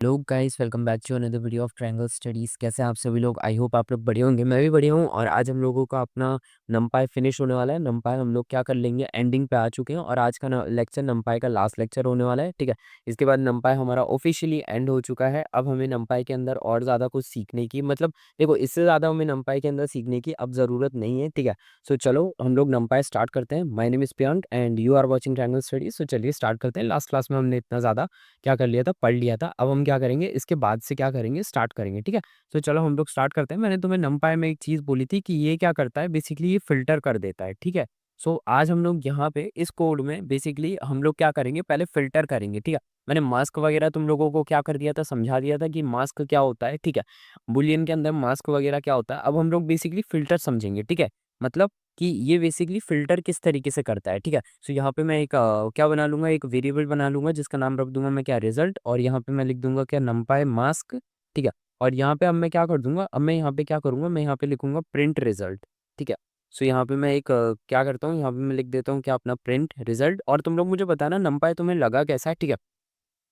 Hello guys, welcome back to another video of Triangle Studies. कैसे हैं आप सभी लोग? आई होप आप लोग बढ़िया होंगे। मैं भी बढ़िया हूँ और आज हम लोगों का अपना नमपाई फिनिश होने वाला है। नमपाई हम लोग क्या कर लेंगे, एंडिंग पे आ चुके हैं और आज का लेक्चर नमपाई का लास्ट लेक्चर होने वाला है। ठीक है, इसके बाद नमपाई हमारा ऑफिशियली एंड हो चुका है। अब हमें नमपाई के अंदर और ज़्यादा कुछ सीखने की, मतलब देखो, इससे ज़्यादा हमें नमपाई के अंदर सीखने की अब ज़रूरत नहीं है। ठीक है, सो चलो हम लोग नमपाई स्टार्ट करते हैं। My name is Priyank and you are watching triangle studies. So चलिए स्टार्ट करते हैं। लास्ट क्लास में हमने इतना ज़्यादा क्या कर लिया था, पढ़ लिया था। अब हम क्या करेंगे, इसके बाद से क्या करेंगे, स्टार्ट करेंगे। ठीक है, तो चलो हम लोग स्टार्ट करते हैं। मैंने तुम्हें नमपाई में एक चीज़ बोली थी कि ये क्या करता है, बेसिकली ये फ़िल्टर कर देता है। ठीक है, सो आज हम लोग यहाँ पे इस कोड में बेसिकली हम लोग क्या करेंगे, पहले फ़िल्टर करेंगे। ठीक है, मैंने मास्क वगैरह तुम लोगों को क्या कर दिया था, समझा दिया था कि मास्क क्या होता है। ठीक है, बूलियन के अंदर मास्क वगैरह क्या होता है। अब हम लोग बेसिकली फ़िल्टर समझेंगे। ठीक है, मतलब कि ये बेसिकली फ़िल्टर किस तरीके से करता है। ठीक है, सो यहाँ पे मैं एक क्या बना लूँगा, एक वेरिएबल बना लूँगा जिसका नाम रख दूँगा मैं क्या, रिज़ल्ट। और यहाँ पे मैं लिख दूँगा क्या, नमपाई मास्क। ठीक है, और यहाँ पे अब मैं क्या कर दूँगा, अब मैं यहाँ पे क्या करूँगा, मैं यहाँ पे लिखूँगा प्रिंट रिज़ल्ट। ठीक है, सो यहाँ पे मैं एक क्या करता हूँ, यहाँ पे मैं लिख देता हूँ क्या, अपना प्रिंट रिज़ल्ट। और तुम लोग मुझे बताना नमपाई तुम्हें लगा कैसा है। ठीक है,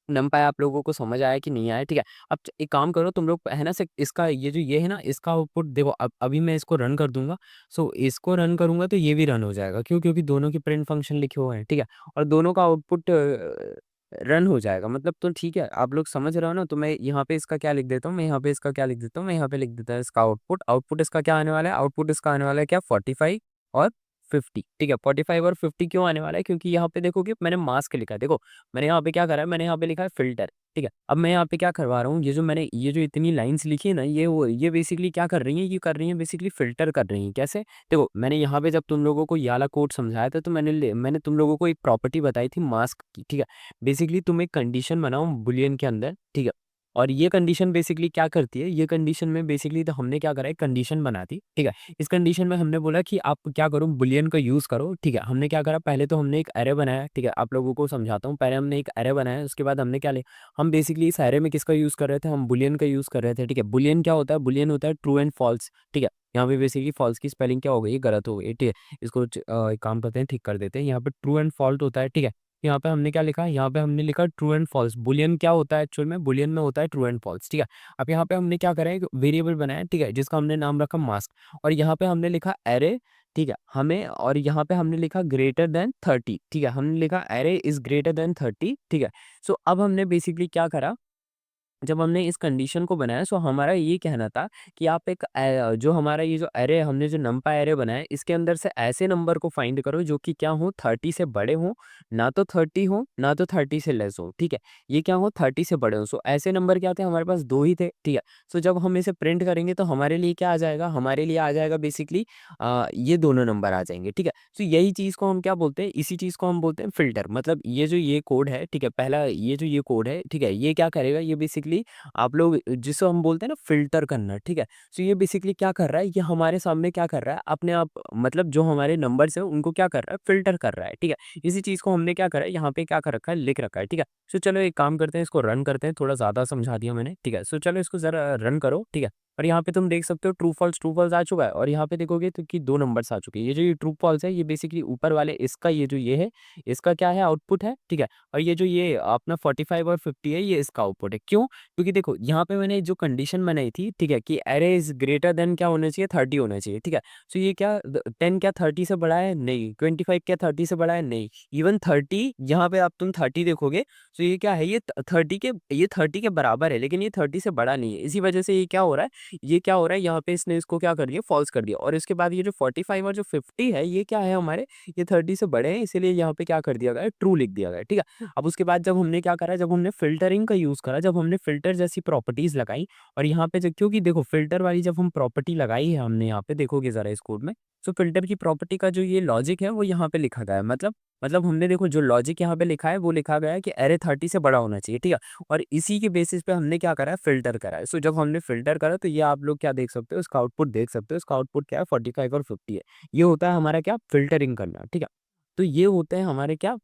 नमपाई आप लोगों को समझ आया कि नहीं आया। ठीक है, अब एक काम करो तुम लोग, है ना, से इसका ये जो ये है ना, इसका आउटपुट देखो। अब अभी मैं इसको रन कर दूंगा। सो इसको रन करूंगा तो ये भी रन हो जाएगा। क्यों? क्योंकि दोनों के प्रिंट फंक्शन लिखे हुए हैं। ठीक है, और दोनों का आउटपुट रन हो जाएगा। मतलब तो ठीक है, आप लोग समझ रहे हो ना। तो मैं यहाँ पे इसका क्या लिख देता हूँ, मैं यहाँ पे इसका क्या लिख देता हूँ, मैं यहाँ पे लिख देता हूँ इसका आउटपुट। आउटपुट इसका क्या आने वाला है, आउटपुट इसका आने वाला है क्या, 45 और 50। ठीक है, 45 और 50 क्यों आने वाला है, क्योंकि यहाँ पे देखोगे मैंने मास्क लिखा है। देखो मैंने यहाँ पे क्या करा है, मैंने यहाँ पे लिखा है फ़िल्टर। ठीक है, अब मैं यहाँ पे क्या करवा रहा हूँ, ये जो इतनी लाइन्स लिखी है ना, ये बेसिकली क्या कर रही हैं, ये कर रही हैं बेसिकली फ़िल्टर कर रही हैं। कैसे? देखो मैंने यहाँ पे जब तुम लोगों को ये वाला कोड समझाया था तो मैंने तुम लोगों को एक प्रॉपर्टी बताई थी मास्क की। ठीक है, बेसिकली तुम एक कंडीशन बनाओ बूलियन के अंदर। ठीक है, और ये कंडीशन बेसिकली क्या करती है, ये कंडीशन में बेसिकली तो हमने क्या करा है, कंडीशन बना दी। ठीक है, इस कंडीशन में हमने बोला कि आप क्या करो, बुलियन का यूज़ करो। ठीक है, हमने क्या करा, पहले तो हमने एक एरे बनाया। ठीक है, आप लोगों को समझाता हूँ। पहले हमने एक एरे बनाया, उसके बाद हमने क्या लिया, हम बेसिकली इस एरे में किसका यूज़ कर रहे थे, हम बुलियन का यूज़ कर रहे थे। ठीक है, बुलियन क्या होता है, बुलियन होता है ट्रू एंड फॉल्स। ठीक है, यहाँ पे बेसिकली फॉल्स की स्पेलिंग क्या हो गई, गलत हो गई। ठीक है, इसको एक काम करते हैं, ठीक कर देते हैं। यहाँ पे ट्रू एंड फॉल्ट होता है। ठीक है, यहाँ पे हमने क्या लिखा, यहाँ पे हमने लिखा ट्रू एंड फॉल्स। बुलियन क्या होता है एक्चुअल में, बुलियन में होता है ट्रू एंड फॉल्स। ठीक है, अब यहाँ पे हमने क्या करा है, एक वेरिएबल बनाया। ठीक है, जिसका हमने नाम रखा मास्क। और यहाँ पे हमने लिखा एरे। ठीक है, हमें, और यहाँ पे हमने लिखा ग्रेटर देन 30। ठीक है, हमने लिखा एरे इज ग्रेटर देन 30। ठीक है, सो अब हमने बेसिकली क्या करा, जब हमने इस कंडीशन को बनाया, सो हमारा ये कहना था कि आप एक जो हमारा ये जो एरे, हमने जो नंपाई एरे बनाया, इसके अंदर से ऐसे नंबर को फाइंड करो जो कि क्या हो, 30 से बड़े हो, ना तो 30 हो ना तो 30 से लेस हो। ठीक है, ये क्या हो, 30 से बड़े हो। सो ऐसे नंबर क्या थे, हमारे पास दो ही थे। ठीक है, सो जब हम इसे प्रिंट करेंगे तो हमारे लिए क्या आ जाएगा, हमारे लिए आ जाएगा बेसिकली ये दोनों नंबर आ जाएंगे। ठीक है, सो यही चीज़ को हम क्या बोलते हैं, इसी चीज़ को हम बोलते हैं फिल्टर। मतलब ये जो ये कोड है, ठीक है, पहला ये जो ये कोड है, ठीक है, ये क्या करेगा, ये बेसिकली आप लोग जिसे हम बोलते हैं ना फ़िल्टर करना। ठीक है, सो ये बेसिकली क्या कर रहा है, ये हमारे सामने क्या कर रहा है, अपने आप, मतलब जो हमारे नंबर्स हैं उनको क्या कर रहा है, फ़िल्टर कर रहा है। ठीक है, इसी चीज़ को हमने क्या करा है, यहाँ पे क्या कर रखा है, लिख रखा है। ठीक है, सो चलो एक काम करते हैं, इसको रन करते हैं। थोड़ा ज़्यादा समझा दिया मैंने। ठीक है, सो चलो इसको ज़रा रन करो। ठीक है, और यहाँ पे तुम देख सकते हो ट्रू फॉल्स आ चुका है। और यहाँ पे देखोगे तो कि 2 नंबर्स आ चुके हैं। ये जो ये ट्रू फॉल्स है, ये बेसिकली ऊपर वाले इसका, ये जो ये है, इसका क्या है, आउटपुट है। ठीक है, और ये जो ये अपना 45 और 50 है, ये इसका आउटपुट है। क्यों? क्योंकि देखो यहाँ पे मैंने जो कंडीशन बनाई थी, ठीक है, कि अरे इज ग्रेटर देन क्या होना चाहिए, 30 होना चाहिए। ठीक है, सो ये क्या 10 क्या 30 से बड़ा है, नहीं। 25 क्या 30 से बड़ा है, नहीं। इवन 30, यहाँ पे आप तुम 30 देखोगे, सो ये क्या है, ये 30 के बराबर है, लेकिन ये 30 से बड़ा नहीं है। इसी वजह से ये क्या हो रहा है, ये क्या हो रहा है, यहाँ पे इसने इसको क्या कर दिया, फॉल्स कर दिया। और इसके बाद ये जो 45 और जो 50 है, ये क्या है हमारे, ये 30 से बड़े हैं, इसीलिए यहाँ पे क्या कर दिया गया है, ट्रू लिख दिया गया है। ठीक है, अब उसके बाद जब हमने क्या करा, जब हमने फ़िल्टरिंग का यूज़ करा, जब हमने फ़िल्टर जैसी प्रॉपर्टीज़ लगाई, और यहाँ पे क्योंकि देखो फ़िल्टर वाली जब हम प्रॉपर्टी लगाई है हमने, यहाँ पे देखोगे ज़रा इस कोड में, तो फ़िल्टर की प्रॉपर्टी का जो ये लॉजिक है वो यहाँ पे लिखा गया है। मतलब हमने देखो जो लॉजिक यहाँ पे लिखा है वो लिखा गया है कि अरे 30 से बड़ा होना चाहिए। ठीक है, और इसी के बेसिस पे हमने क्या करा है, फ़िल्टर करा है। सो जब हमने फ़िल्टर करा तो ये आप लोग क्या देख सकते हो, इसका आउटपुट देख सकते हो। इसका आउटपुट क्या है, 45 और 50 है। ये होता है हमारा क्या, फ़िल्टरिंग करना। ठीक है, तो ये होते हैं हमारे क्या,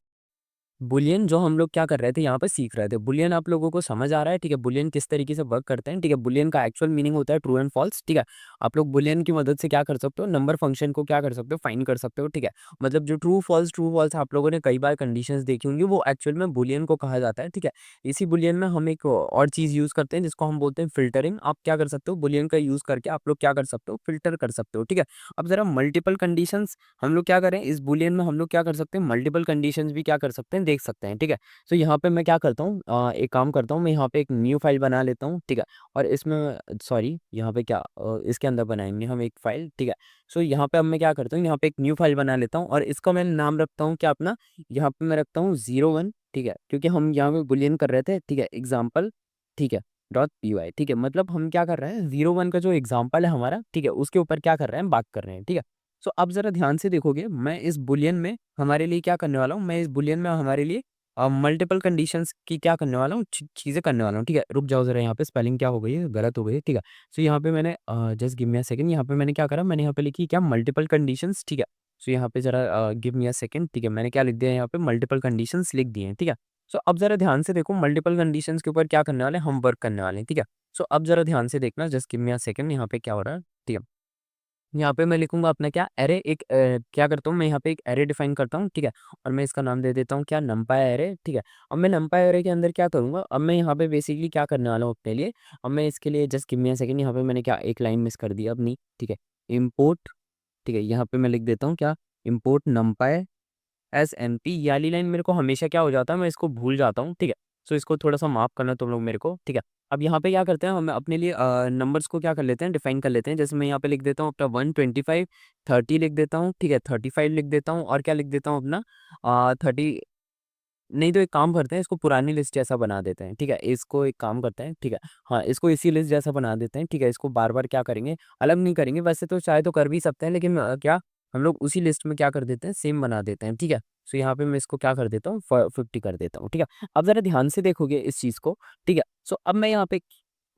बुलियन जो हम लोग क्या कर रहे थे यहाँ पे सीख रहे थे, बुलियन आप लोगों को समझ आ रहा है, ठीक है? बुलियन किस तरीके से वर्क करते हैं, ठीक है? बुलियन का एक्चुअल मीनिंग होता है ट्रू एंड फॉल्स, ठीक है? आप लोग बुलियन की मदद से क्या कर सकते हो, नंबर फंक्शन को क्या कर सकते हो, फाइंड कर सकते हो, ठीक है? मतलब जो ट्रू फॉल्स आप लोगों ने कई बार कंडीशंस देखी होंगी, वो एक्चुअल में बुलियन को कहा जाता है, ठीक है? इसी बुलियन में हम एक और चीज़ यूज़ करते हैं जिसको हम बोलते हैं फ़िल्टरिंग। आप क्या कर सकते हो, बुलियन का यूज़ करके आप लोग क्या कर सकते हो, फ़िल्टर कर सकते हो, ठीक है? अब ज़रा मल्टीपल कंडीशंस हम लोग क्या करें, इस बुलियन में हम लोग क्या कर सकते हैं, मल्टीपल कंडीशंस भी क्या कर सकते हैं, देख सकते हैं, ठीक है? तो यहाँ पे मैं क्या करता हूँ, एक काम करता हूँ, मैं यहाँ पे एक न्यू फाइल बना लेता हूँ, ठीक है? और इसमें सॉरी यहाँ पे क्या इसके अंदर बनाएँगे हम एक फाइल, ठीक है? सो यहाँ पे अब मैं क्या करता हूँ, यहाँ पे एक न्यू फाइल बना लेता हूँ और इसका मैं नाम रखता हूँ क्या अपना, यहाँ पे मैं रखता हूँ 01, ठीक है? क्योंकि हम यहाँ पे बुलियन कर रहे थे, ठीक है? एग्ज़ाम्पल, ठीक है? .py, ठीक है? मतलब हम क्या कर रहे हैं, 01 का जो एग्ज़ाम्पल है हमारा, ठीक है? उसके ऊपर क्या कर रहे हैं, बात कर रहे हैं, ठीक है? सो अब ज़रा ध्यान से देखोगे, मैं इस बुलियन में हमारे लिए क्या करने वाला हूँ, मैं इस बुलियन में हमारे लिए मल्टीपल कंडीशंस की क्या करने वाला हूँ, चीज़ें करने वाला हूँ, ठीक है? रुक जाओ ज़रा, यहाँ पे स्पेलिंग क्या हो गई है, गलत हो गई है, ठीक है? सो यहाँ पे मैंने just give me a second, यहाँ पे मैंने क्या करा, मैंने यहाँ पे लिखी क्या, मल्टीपल कंडीशंस, ठीक है? सो यहाँ पे ज़रा गिव मी अ सेकंड, ठीक है? मैंने क्या लिख दिया यहाँ पे, मल्टीपल कंडीशंस लिख दिए हैं, ठीक है? सो अब ज़रा ध्यान से देखो, मल्टीपल कंडीशंस के ऊपर क्या करने वाले हैं, हम वर्क करने वाले हैं, ठीक है? सो अब ज़रा ध्यान से देखना, just give me a second, यहाँ पे क्या हो रहा है, ठीक है? यहाँ पे मैं लिखूँगा अपना क्या एरे, एक क्या करता हूँ मैं यहाँ पे एक एरे डिफाइन करता हूँ, ठीक है? और मैं इसका नाम दे देता हूँ क्या, नंपाई एरे, ठीक है? अब मैं नंपाई एरे के अंदर क्या करूँगा, अब मैं यहाँ पे बेसिकली क्या करने वाला हूँ अपने लिए, अब मैं इसके लिए just give me a second, यहाँ पे मैंने क्या एक लाइन मिस कर दी अपनी, ठीक है? इम्पोर्ट, ठीक है? यहाँ पे मैं लिख देता हूँ क्या, इम्पोर्ट नंपाई एसएनपी, ये वाली लाइन मेरे को हमेशा क्या हो जाता है, मैं इसको भूल जाता हूँ, ठीक है? सो इसको थोड़ा-सा माफ़ करना तुम लोग मेरे को, ठीक है? अब यहाँ पे क्या करते हैं, हम अपने लिए नंबर्स को क्या कर लेते हैं, डिफाइन कर लेते हैं। जैसे मैं यहाँ पे लिख देता हूँ अपना 125, 30 लिख देता हूँ, ठीक है? 35 लिख देता हूँ और क्या लिख देता हूँ अपना 30, नहीं तो एक काम करते हैं, इसको पुरानी लिस्ट जैसा बना देते हैं, ठीक है? इसको एक काम करते हैं, ठीक है? हाँ, इसको इसी लिस्ट जैसा बना देते हैं, ठीक है? इसको बार-बार क्या करेंगे, अलग नहीं करेंगे, वैसे तो चाहे तो कर भी सकते हैं, लेकिन क्या हम लोग उसी लिस्ट में क्या कर देते हैं, सेम बना देते हैं, ठीक है? सो यहाँ पे मैं इसको क्या कर देता हूँ, 50 कर देता हूँ, ठीक है? अब ज़रा ध्यान से देखोगे इस चीज़ को, ठीक है? सो अब मैं यहाँ पे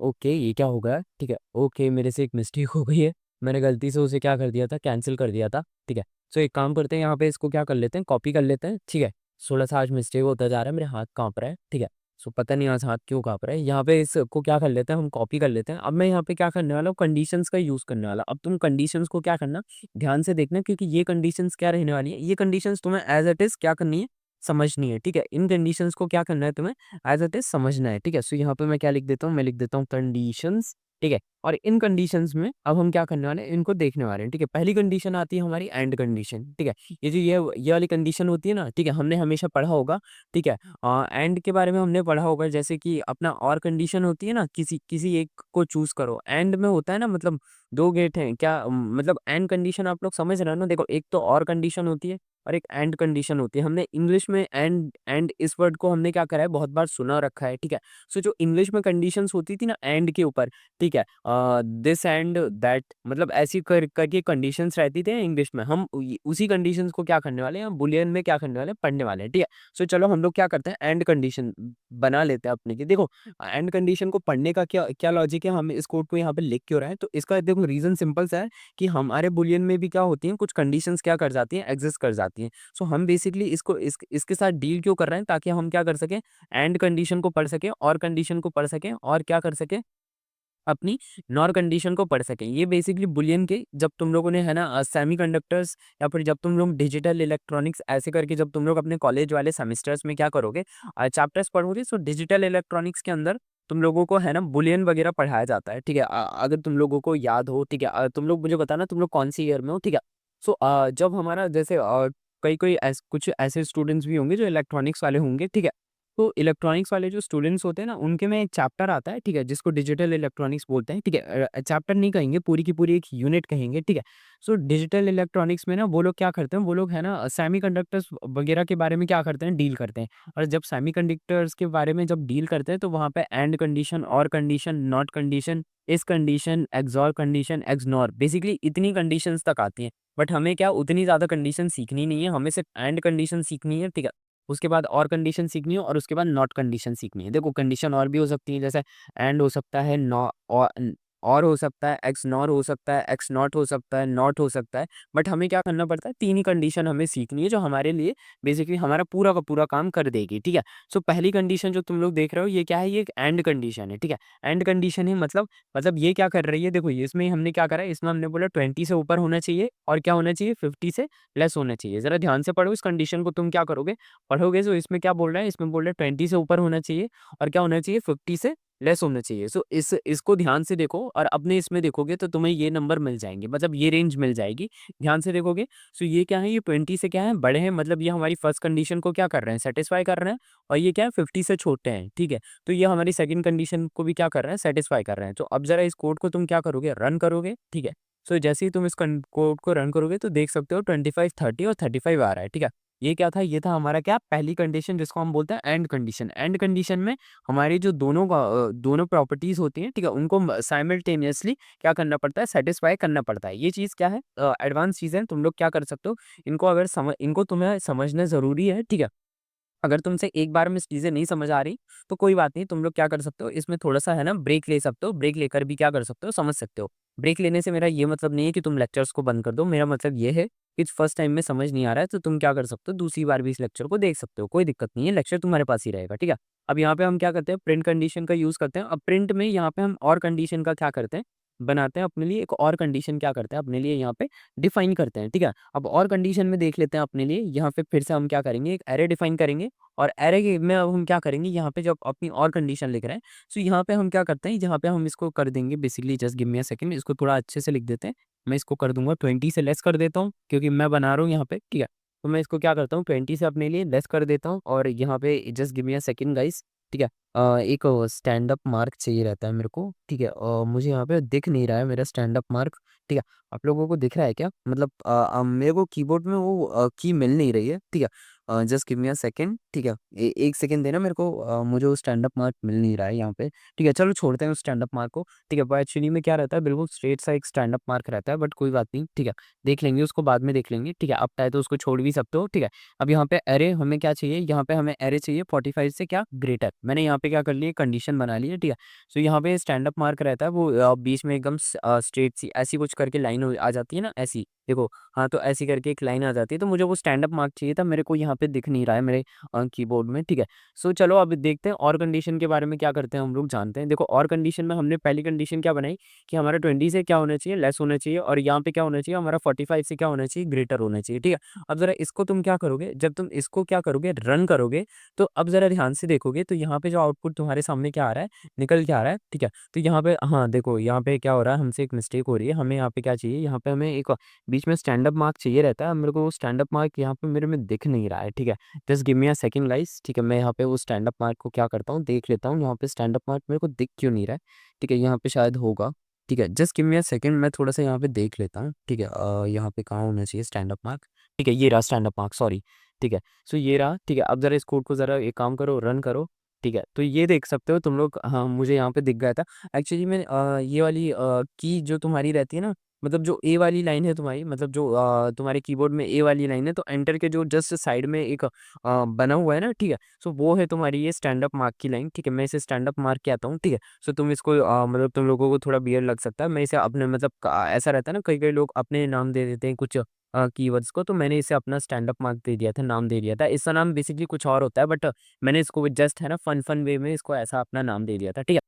ओके, ये क्या हो गया है? ठीक है, ओके, मेरे से एक मिस्टेक हो गई है। मैंने गलती से उसे क्या कर दिया था, कैंसल कर दिया था, ठीक है? सो एक काम करते हैं, यहाँ पे इसको क्या कर लेते हैं, कॉपी कर लेते हैं, ठीक है? थोड़ा-सा आज मिस्टेक होता जा रहा है, मेरे हाथ काँप रहा है, ठीक है? सो पता नहीं आज हाथ क्यों काँप रहा है। यहाँ पे इसको क्या कर लेते हैं, हम कॉपी कर लेते हैं। अब मैं यहाँ पे क्या करने वाला हूँ, कंडीशंस का यूज़ करने वाला। अब तुम कंडीशंस को क्या करना, ध्यान से देखना, क्योंकि ये कंडीशंस क्या रहने वाली है, ये कंडीशंस तुम्हें एज़ इट इज़ क्या करनी है, समझनी है, ठीक है? इन कंडीशंस को क्या करना है तुम्हें, एज़ इट इज़ समझना है, ठीक है? सो यहाँ पे मैं क्या लिख देता हूँ, मैं लिख देता हूँ कंडीशंस, ठीक है? और इन कंडीशंस में अब हम क्या करने वाले हैं, इनको देखने वाले हैं, ठीक है? पहली कंडीशन आती है हमारी एंड कंडीशन, ठीक है? ये वाली कंडीशन होती है ना, ठीक है? हमने हमेशा पढ़ा होगा, ठीक है? एंड के बारे में हमने पढ़ा होगा, जैसे कि अपना और कंडीशन होती है ना, किसी किसी एक को चूज़ करो। एंड में होता है ना, मतलब 2 गेट हैं, क्या मतलब एंड कंडीशन आप लोग समझ रहे हो ना? देखो, एक तो और कंडीशन होती है और एक एंड कंडीशन होती है। हमने इंग्लिश में एंड एंड इस वर्ड को हमने क्या करा है, बहुत बार सुना रखा है, ठीक है? सो जो इंग्लिश में कंडीशंस होती थी ना एंड के ऊपर, ठीक है? दिस एंड दैट, मतलब ऐसी करके कंडीशंस रहती थी इंग्लिश में। हम उसी कंडीशंस को क्या करने वाले हैं, बुलियन में क्या करने वाले हैं, पढ़ने वाले हैं, ठीक है? सो चलो हम लोग क्या करते हैं, एंड कंडीशन बना लेते हैं अपने लिए। देखो, एंड कंडीशन को पढ़ने का क्या क्या लॉजिक है, हम इस कोड को यहाँ पे लिख क्यों रहे हैं, तो इसका देखो रीजन सिंपल सा है कि हमारे बुलियन में भी क्या होती हैं, कुछ कंडीशंस क्या कर जाती हैं, एग्जिस्ट कर जाती हैं। सो हम बेसिकली इसको इसके साथ डील क्यों कर रहे हैं, ताकि हम क्या कर सकें, एंड कंडीशन को पढ़ सकें और कंडीशन को पढ़ सकें और क्या कर सकें, अपनी नॉर कंडीशन को पढ़ सकें। ये बेसिकली बुलियन के, जब तुम लोगों ने है ना सेमीकंडक्टर्स या फिर जब तुम लोग डिजिटल इलेक्ट्रॉनिक्स ऐसे करके जब तुम लोग अपने कॉलेज वाले सेमेस्टर्स में क्या करोगे, चैप्टर्स पढ़ोगे, सो डिजिटल इलेक्ट्रॉनिक्स के अंदर तुम लोगों को है ना बुलियन वगैरह पढ़ाया जाता है, ठीक है? अगर तुम लोगों को याद हो, ठीक है? तुम लोग मुझे बताना तुम लोग कौन सी ईयर में हो, ठीक है? सो जब हमारा जैसे कई कोई कुछ ऐसे स्टूडेंट्स भी होंगे जो इलेक्ट्रॉनिक्स वाले होंगे, ठीक है? तो इलेक्ट्रॉनिक्स वाले जो स्टूडेंट्स होते हैं ना, उनके में एक चैप्टर आता है, ठीक है? जिसको डिजिटल इलेक्ट्रॉनिक्स बोलते हैं, ठीक है? चैप्टर नहीं कहेंगे, पूरी की पूरी एक यूनिट कहेंगे, ठीक है? सो डिजिटल इलेक्ट्रॉनिक्स में ना वो लोग क्या करते हैं, वो लोग है ना सेमीकंडक्टर्स वगैरह के बारे में क्या करते हैं, डील करते हैं। और जब सेमीकंडक्टर्स के बारे में जब डील करते हैं, तो वहाँ पे एंड कंडीशन, और कंडीशन, नॉट कंडीशन, इस condition, XOR condition, XNOR, basically इतनी कंडीशंस तक आती हैं। बट हमें क्या उतनी ज़्यादा कंडीशन सीखनी नहीं है, हमें सिर्फ एंड कंडीशन सीखनी है, ठीक है? उसके बाद और कंडीशन सीखनी है और उसके बाद नॉट कंडीशन सीखनी है। देखो, कंडीशन और भी हो सकती है, जैसे एंड हो सकता है, नॉ और और हो सकता है, एक्स नॉर हो सकता है, एक्स नॉट हो सकता है, नॉट हो सकता है। बट हमें क्या करना पड़ता है, 3 ही कंडीशन हमें सीखनी है जो हमारे लिए बेसिकली हमारा पूरा का पूरा काम कर देगी, ठीक है। सो पहली कंडीशन जो तुम लोग देख रहे हो ये क्या है, ये एक एंड कंडीशन है, ठीक है। एंड कंडीशन है मतलब ये क्या कर रही है, देखो ये इसमें हमने क्या करा है, इसमें हमने बोला 20 से ऊपर होना चाहिए और क्या होना चाहिए, 50 से लेस होना चाहिए। ज़रा ध्यान से पढ़ो इस कंडीशन को, तुम क्या करोगे, पढ़ोगे तो इसमें क्या बोल रहा है, इसमें बोल रहा है 20 से ऊपर होना चाहिए और क्या होना चाहिए, 50 से लेस होना चाहिए। सो इसको ध्यान से देखो और अपने इसमें देखोगे तो तुम्हें ये नंबर मिल जाएँगे, मतलब ये रेंज मिल जाएगी। ध्यान से देखोगे, सो ये क्या है, ये 20 से क्या है, बड़े हैं, मतलब ये हमारी फर्स्ट कंडीशन को क्या कर रहे हैं, सैटिस्फाई कर रहे हैं और ये क्या है 50 से छोटे हैं, ठीक है। तो ये हमारी सेकंड कंडीशन को भी क्या कर रहे हैं, सैटिस्फाई कर रहे हैं। तो अब ज़रा इस कोड को तुम क्या करोगे, रन करोगे, ठीक है। सो जैसे ही तुम इस कोड को रन करोगे तो देख सकते हो 25, 30 और 35 आ रहा है, ठीक है। ये क्या था, ये था हमारा क्या, पहली कंडीशन जिसको हम बोलते हैं एंड कंडीशन। एंड कंडीशन में हमारी जो दोनों प्रॉपर्टीज़ होती हैं, ठीक है, उनको साइमल्टेनियसली क्या करना पड़ता है, सैटिस्फाई करना पड़ता है। ये चीज़ क्या है, एडवांस चीज़ है, तुम लोग क्या कर सकते हो, इनको तुम्हें समझना ज़रूरी है, ठीक है। अगर तुमसे एक बार में चीज़ें नहीं समझ आ रही, तो कोई बात नहीं, तुम लोग क्या कर सकते हो, इसमें थोड़ा-सा है ना ब्रेक ले सकते हो, ब्रेक लेकर भी क्या कर सकते हो, समझ सकते हो। ब्रेक लेने से मेरा ये मतलब नहीं है कि तुम लेक्चर्स को बंद कर दो, मेरा मतलब ये है कि फर्स्ट टाइम में समझ नहीं आ रहा है, तो तुम क्या कर सकते हो, दूसरी बार भी इस लेक्चर को देख सकते हो, कोई दिक्कत नहीं है, लेक्चर तुम्हारे पास ही रहेगा, ठीक है। अब यहाँ पे हम क्या करते हैं, प्रिंट कंडीशन का यूज़ करते हैं। अब प्रिंट में यहाँ पे हम और कंडीशन का क्या करते हैं, बनाते हैं अपने लिए एक और कंडीशन क्या करते हैं, अपने लिए यहाँ पे डिफाइन करते हैं, ठीक है। अब और कंडीशन में देख लेते हैं अपने लिए, यहाँ पे फिर से हम क्या करेंगे, एक एरे डिफाइन करेंगे और एरे के में अब हम क्या करेंगे, यहाँ पे जब अपनी और कंडीशन लिख रहे हैं, सो यहाँ पे हम क्या करते हैं, जहाँ पे हम इसको कर देंगे basically, just give me a second, इसको थोड़ा अच्छे से लिख देते हैं। मैं इसको कर दूँगा 20 से लेस कर देता हूँ, क्योंकि मैं बना रहा हूँ यहाँ पे, ठीक है। तो मैं इसको क्या करता हूँ, 20 से अपने लिए लेस कर देता हूँ और यहाँ पे just give me a second guys, ठीक है। एक स्टैंड अप मार्क चाहिए रहता है मेरे को, ठीक है। मुझे यहाँ पे दिख नहीं रहा है मेरा स्टैंड अप मार्क, ठीक है। आप लोगों को दिख रहा है क्या? मतलब मेरे को कीबोर्ड में वो की मिल नहीं रही है, ठीक है। Just give me a second, ठीक है। 1 सेकंड देना मेरे को, मुझे वो स्टैंड अप मार्क मिल नहीं रहा है यहाँ पे, ठीक है। चलो छोड़ते हैं उस स्टैंड अप मार्क को, ठीक है। वो एक्चुअली में क्या रहता है, बिल्कुल स्ट्रेट सा एक स्टैंड अप मार्क रहता है, बट कोई बात नहीं, ठीक है। देख लेंगे उसको, बाद में देख लेंगे, ठीक है। अब चाहे तो उसको छोड़ भी सकते हो, ठीक है। अब यहाँ पे अरे हमें क्या चाहिए, यहाँ पे हमें अरे चाहिए 45 से क्या ग्रेटर। मैंने यहाँ पे क्या कर लिया, कंडीशन बना ली है, ठीक है। सो यहाँ पे स्टैंड अप मार्क रहता है, वो बीच में एकदम स्ट्रेट सी ऐसी कुछ करके लाइन आ जाती है ना, ऐसी देखो, हाँ, तो ऐसी करके एक लाइन आ जाती है, तो मुझे वो स्टैंड अप मार्क चाहिए था, मेरे को यहाँ पे दिख नहीं रहा है मेरे कीबोर्ड में, ठीक है। सो चलो अब देखते हैं और कंडीशन के बारे में क्या करते हैं, हम लोग जानते हैं। देखो और कंडीशन में हमने पहली कंडीशन क्या बनाई कि हमारा 20 से क्या होना चाहिए, लेस होना चाहिए और यहाँ पे क्या होना चाहिए, हमारा 45 से क्या होना चाहिए, ग्रेटर होना चाहिए, ठीक है। अब ज़रा इसको तुम क्या करोगे, जब तुम इसको क्या करोगे, रन करोगे, तो अब ज़रा ध्यान से देखोगे तो यहाँ पे जो आउटपुट तुम्हारे सामने क्या आ रहा है, निकल के आ रहा है, ठीक है। तो यहाँ पे हाँ, देखो यहाँ पे क्या हो रहा है, हमसे एक मिस्टेक हो रही है, हमें यहाँ पे क्या चाहिए, यहाँ पे हमें एक बीच में स्टैंड अप मार्क चाहिए रहता है, अब मेरे को वो स्टैंड अप मार्क यहाँ पे मेरे में दिख नहीं रहा है, ठीक है। Just give me a second guys, ठीक है। मैं यहाँ पे वो स्टैंड अप मार्क को क्या करता हूँ, देख लेता हूँ, यहाँ पे स्टैंड अप मार्क मेरे को दिख क्यों नहीं रहा है, ठीक है। यहाँ पे शायद होगा, ठीक है। Just give me a second, मैं थोड़ा-सा यहाँ पे देख लेता हूँ, ठीक है। यहाँ पे कहाँ होना चाहिए स्टैंड अप मार्क, ठीक है, ये रहा स्टैंड अप मार्क, सॉरी, ठीक है। सो ये रहा, ठीक है। अब ज़रा इस कोड को ज़रा एक काम करो, रन करो, ठीक है। तो ये देख सकते हो तुम लोग, हाँ, मुझे यहाँ पे दिख गया था। एक्चुअली में ये वाली की जो तुम्हारी रहती है ना, मतलब जो ए वाली लाइन है तुम्हारी, मतलब जो तुम्हारे कीबोर्ड में ए वाली लाइन है, तो एंटर के जो जस्ट साइड में एक बना हुआ है ना, ठीक है। सो वो है तुम्हारी ये स्टैंड अप मार्क की लाइन, ठीक है। मैं इसे स्टैंड अप मार्क कहता हूँ, ठीक है। सो तुम इसको मतलब तुम लोगों को थोड़ा वियर्ड लग सकता है, मैं इसे अपने मतलब ऐसा रहता है ना, कई-कई लोग अपने नाम दे देते हैं कुछ कीवर्ड्स को, तो मैंने इसे अपना स्टैंड अप मार्क दे दिया था, नाम दे दिया था। इसका नाम बेसिकली कुछ और होता है, बट मैंने इसको जस्ट है ना फन वे में इसको ऐसा अपना नाम दे दिया था, ठीक है।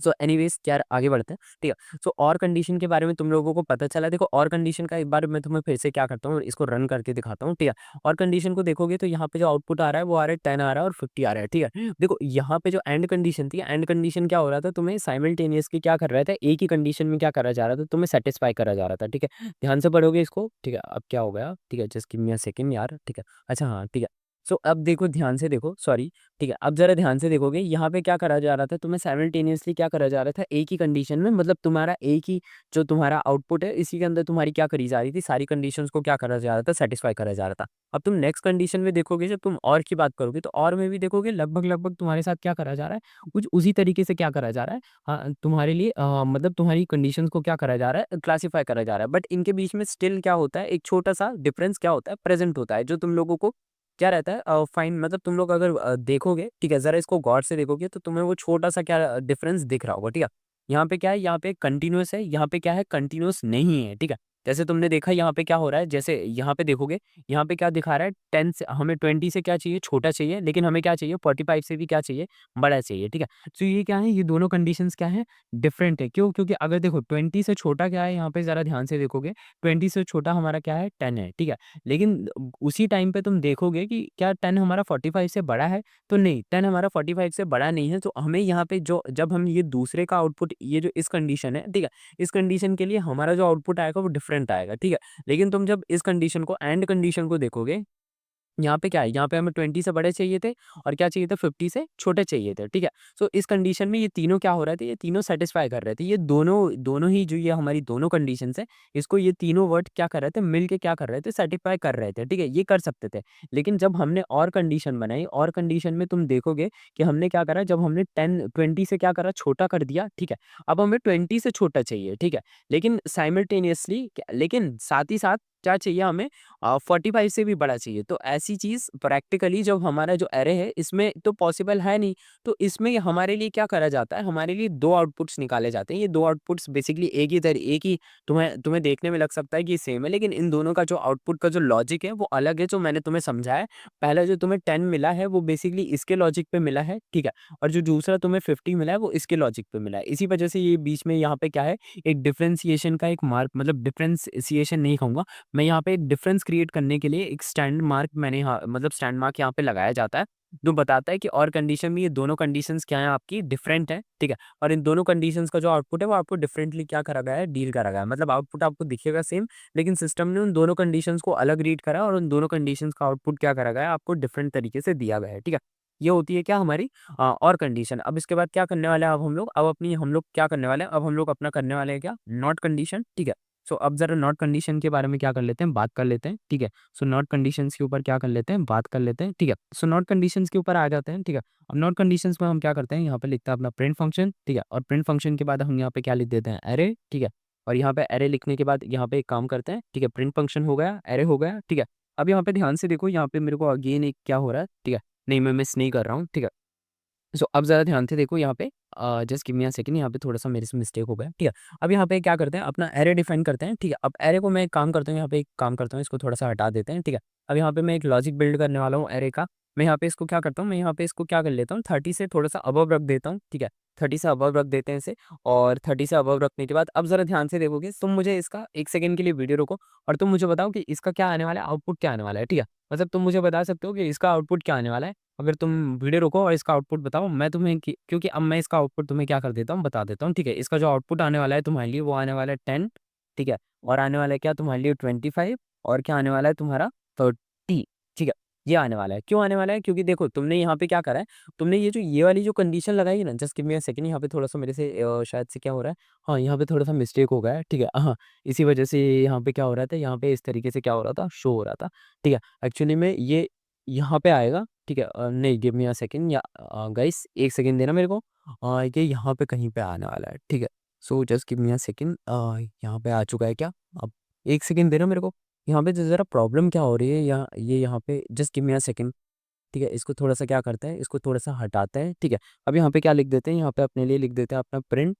सो एनीवेज़ यार आगे बढ़ते हैं, ठीक है। सो और कंडीशन के बारे में तुम लोगों को पता चला, देखो और कंडीशन का एक बार मैं तुम्हें फिर से क्या करता हूँ, इसको रन करके दिखाता हूँ, ठीक है। और कंडीशन को देखोगे तो यहाँ पे जो आउटपुट आ रहा है वो आ रहा है 10 आ रहा है और 50 आ रहा है, ठीक है। देखो यहाँ पे जो एंड कंडीशन थी, एंड कंडीशन क्या हो रहा था, तुम्हें साइमल्टेनियसली क्या कर रहा था, एक ही कंडीशन में क्या करा जा रहा था, तुम्हें सैटिस्फाई करा जा रहा था, ठीक है। ध्यान से पढ़ोगे इसको, ठीक है। अब क्या हो गया, ठीक है, just give me a second यार, ठीक है। अच्छा हाँ, ठीक है। सो अब देखो ध्यान से देखो, सॉरी, ठीक है। अब ज़रा ध्यान से देखोगे, यहाँ पे क्या करा जा रहा था, तुम्हें साइमल्टेनियसली क्या करा जा रहा था, एक ही कंडीशन में, मतलब तुम्हारा एक ही जो तुम्हारा आउटपुट है, इसी के अंदर तुम्हारी क्या करी जा रही थी, सारी कंडीशंस को क्या करा जा रहा था, सेटिस्फाई करा जा रहा था। अब तुम नेक्स्ट कंडीशन में देखोगे, जब तुम और की बात करोगे, तो और में भी देखोगे लगभग-लगभग तुम्हारे साथ क्या करा जा रहा है, कुछ उसी तरीके से क्या करा जा रहा है, तुम्हारे लिए मतलब तुम्हारी कंडीशंस को क्या करा जा रहा है, क्लासिफाई करा जा रहा है। बट इनके बीच में स्टिल क्या होता है, एक छोटा-सा डिफरेंस क्या होता है, प्रेज़ेंट होता है, जो तुम लोगों को क्या रहता है फाइन, मतलब तुम लोग अगर देखोगे, ठीक है, ज़रा इसको गौर से देखोगे तो तुम्हें वो छोटा-सा क्या डिफरेंस दिख रहा होगा, ठीक है। यहाँ पे क्या है, यहाँ पे कंटिन्यूअस है, यहाँ पे क्या है, कंटिन्यूअस नहीं है, ठीक है। जैसे तुमने देखा यहाँ पे क्या हो रहा है, जैसे यहाँ पे देखोगे, यहाँ पे क्या दिखा रहा है, 10 से हमें 20 से क्या चाहिए, छोटा चाहिए, लेकिन हमें क्या चाहिए, 45 से भी क्या चाहिए, बड़ा चाहिए, ठीक है। तो ये क्या है, ये दोनों कंडीशंस क्या है, डिफरेंट है। क्यों? क्योंकि अगर देखो 20 से छोटा क्या है, यहाँ पे ज़रा ध्यान से देखोगे, 20 से छोटा हमारा क्या है, 10 है, ठीक है। लेकिन उसी टाइम पे तुम देखोगे कि क्या 10 हमारा 45 से बड़ा है? तो नहीं, 10 हमारा 45 से बड़ा नहीं है। तो हमें यहाँ पे जो जब हम ये दूसरे का आउटपुट, ये जो इस कंडीशन है, ठीक है, इस कंडीशन के लिए हमारा जो आउटपुट आएगा वो डिफरेंट आएगा, ठीक है। लेकिन तुम जब इस कंडीशन को, एंड कंडीशन को देखोगे, यहाँ पे क्या है, यहाँ पे हमें 20 से बड़े चाहिए थे और क्या चाहिए था, 50 से छोटे चाहिए थे, ठीक है। सो इस कंडीशन में ये तीनों क्या हो रहे थे, ये तीनों सेटिस्फाई कर रहे थे, ये दोनों दोनों ही जो ये हमारी दोनों कंडीशंस है, इसको ये तीनों वर्ड क्या कर रहे थे, मिल के क्या कर रहे थे, सेटिस्फाई कर रहे थे, ठीक है, ये कर सकते थे। लेकिन जब हमने और कंडीशन बनाई, और कंडीशन में तुम देखोगे कि हमने क्या करा, जब हमने 20 से क्या करा, छोटा कर दिया, ठीक है। अब हमें 20 से छोटा चाहिए, ठीक है। लेकिन साइमल्टेनियसली, लेकिन साथ ही साथ क्या चाहिए हमें, 45 से भी बड़ा चाहिए। तो ऐसी चीज़ प्रैक्टिकली जब हमारा जो एरे है, इसमें तो पॉसिबल है नहीं। तो इसमें हमारे लिए क्या करा जाता है, हमारे लिए 2 आउटपुट्स निकाले जाते हैं। ये 2 आउटपुट्स बेसिकली एक ही, तुम्हें तुम्हें देखने में लग सकता है कि सेम है, लेकिन इन दोनों का जो आउटपुट का जो लॉजिक है वो अलग है, जो मैंने तुम्हें समझाया। पहला जो तुम्हें 10 मिला है वो बेसिकली इसके लॉजिक पे मिला है, ठीक है। और जो दूसरा तुम्हें 50 मिला है वो इसके लॉजिक पे मिला है। इसी वजह से ये बीच में यहाँ पे क्या है, एक डिफरेंशिएशन का एक मार्क, मतलब डिफरेंशिएशन नहीं कहूँगा मैं, यहाँ पे एक डिफरेंस क्रिएट करने के लिए एक स्टैंड मार्क मैंने यहाँ, मतलब स्टैंड मार्क यहाँ पे लगाया जाता है, जो बताता है कि और कंडीशन में ये दोनों कंडीशंस क्या है, आपकी डिफरेंट है, ठीक है। और इन दोनों कंडीशंस का जो आउटपुट है वो आपको डिफरेंटली क्या करा गया है, डील करा गया है। मतलब आउटपुट आपको दिखेगा सेम, लेकिन सिस्टम ने उन दोनों कंडीशंस को अलग रीड करा और उन दोनों कंडीशंस का आउटपुट क्या करा गया है, आपको डिफरेंट तरीके से दिया गया है, ठीक है। ये होती है क्या, हमारी और कंडीशन। अब इसके बाद क्या करने वाले हैं, अब हम लोग क्या करने वाले हैं, अब हम लोग अपना करने वाले हैं क्या, नॉट कंडीशन, ठीक है। सो अब ज़रा नॉट कंडीशन के बारे में क्या कर लेते हैं, बात कर लेते हैं, ठीक है। सो नॉट कंडीशंस के ऊपर क्या कर लेते हैं, बात कर लेते हैं, ठीक है। सो नॉट कंडीशंस के ऊपर आ जाते हैं, ठीक है। अब नॉट कंडीशंस में हम क्या करते हैं, यहाँ पे लिखते हैं अपना प्रिंट फंक्शन, ठीक है। और प्रिंट फंक्शन के बाद हम यहाँ पे क्या लिख देते हैं, एरे, ठीक है। और यहाँ पे एरे लिखने के बाद यहाँ पे एक काम करते हैं, ठीक है, प्रिंट फंक्शन हो गया, एरे हो गया, ठीक है। अब यहाँ पे ध्यान से देखो, यहाँ पे मेरे को अगेन एक क्या हो रहा है, ठीक है। नहीं, मैं मिस नहीं कर रहा हूँ, ठीक है। सो अब ज़रा ध्यान से देखो यहाँ पे, just give me a second, यहाँ पे थोड़ा-सा मेरे से मिस्टेक हो गया, ठीक है। अब यहाँ पे क्या करते हैं, अपना एरे डिफाइन करते हैं, ठीक है। अब एरे को मैं एक काम करता हूँ, यहाँ पे एक काम करता हूँ, इसको थोड़ा-सा हटा देते हैं, ठीक है। अब यहाँ पे मैं एक लॉजिक बिल्ड करने वाला हूँ एरे का। मैं यहाँ पे इसको क्या करता हूँ, मैं यहाँ पे इसको क्या कर लेता हूँ, 30 से थोड़ा-सा अबव रख देता हूँ, ठीक है। 30 से अबव रख देते हैं इसे, और 30 से अबव रखने के बाद अब ज़रा ध्यान से देखोगे, तुम मुझे इसका 1 सेकंड के लिए वीडियो रोको और तुम मुझे बताओ कि इसका क्या आने वाला है, आउटपुट क्या आने वाला है, ठीक है। मतलब तुम मुझे बता सकते हो कि इसका आउटपुट क्या आने वाला है। अगर तुम वीडियो रोको और इसका आउटपुट बताओ, मैं तुम्हें क्योंकि अब मैं इसका आउटपुट तुम्हें क्या कर देता हूँ, बता देता हूँ, ठीक है। इसका जो आउटपुट आने वाला है तुम्हारे लिए, वो आने वाला है 10, ठीक है। और आने वाला है क्या तुम्हारे लिए, 25, और क्या आने वाला है तुम्हारा, 30, ठीक है। ये आने वाला है, क्यों आने वाला है, क्योंकि देखो तुमने यहाँ पे क्या करा है, तुमने ये वाली जो कंडीशन लगाई है ना, just give me a second, यहाँ पे थोड़ा सा मेरे से शायद से क्या हो रहा है, हाँ, यहाँ पे थोड़ा सा मिस्टेक हो गया है, ठीक है। हाँ, इसी वजह से यहाँ पे क्या हो रहा था, यहाँ पे इस तरीके से क्या हो रहा था, शो हो रहा था, ठीक है। एक्चुअली में ये यहाँ पे आएगा, ठीक है। नहीं, गिव मी अ सेकंड, या गाइस 1 सेकंड देना मेरे को। ये यहाँ पे कहीं पे आने वाला है, ठीक है। So just give me a second, यहाँ पे आ चुका है क्या? अब 1 सेकंड देना मेरे को। यहाँ पे ज़रा प्रॉब्लम क्या हो रही है, ये यहाँ पे just give me a second, ठीक है। इसको थोड़ा-सा क्या करते हैं, इसको थोड़ा-सा हटाते हैं, ठीक है। अब यहाँ पे क्या लिख देते हैं, यहाँ पे अपने लिए लिख देते हैं अपना प्रिंट,